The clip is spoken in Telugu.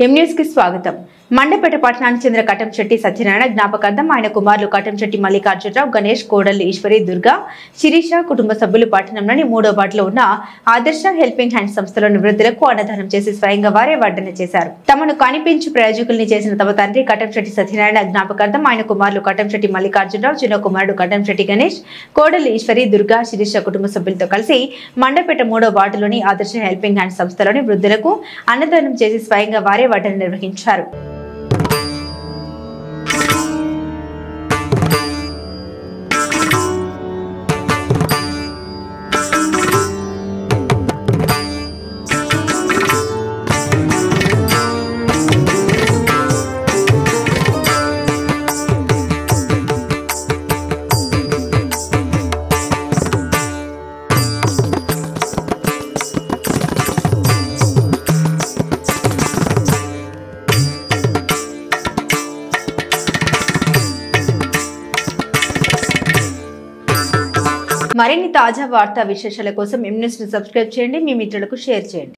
ఎం న్యూస్ కి స్వాగతం. మండపేట పట్టణానికి చెందిన కటంశెట్టి సత్యనారాయణ జ్ఞాపకార్థం ఆయన కుమారులు కటంశెట్టి మల్లికార్జునరావు, గణేష్, కోడళ్లు ఈశ్వరి, దుర్గా, శిరీష కుటుంబ సభ్యులు పట్టణంలోని 3వ వార్డులో ఉన్న ఆదర్శ హెల్పింగ్ హ్యాండ్ సంస్థలోని వృద్ధులకు అన్నదానం చేసి స్వయంగా వారే వడ్డన చేశారు. తమను కనిపించి ప్రయోజకుల్ని చేసిన తమ తండ్రి కటంశెట్టి సత్యనారాయణ జ్ఞాపకార్థం ఆయన కుమారులు కటంశెట్టి మల్లికార్జునరావు, చిన్న కుమారుడు కటంశెట్టి గణేష్, కోడళ్లు ఈశ్వరి, దుర్గా, శిరీష కుటుంబ సభ్యులతో కలిసి మండపేట 3వ వార్డులోని ఆదర్శ హెల్పింగ్ హ్యాండ్ సంస్థలోని వృద్ధులకు అన్నదానం చేసి స్వయంగా వారే వడ్డన నిర్వహించారు. మరిన్ని తాజా వార్తా విశేషాల కోసం ఎం న్యూస్ ని సబ్స్క్రైబ్ చేయండి, మీ మిత్రులకు షేర్ చేయండి.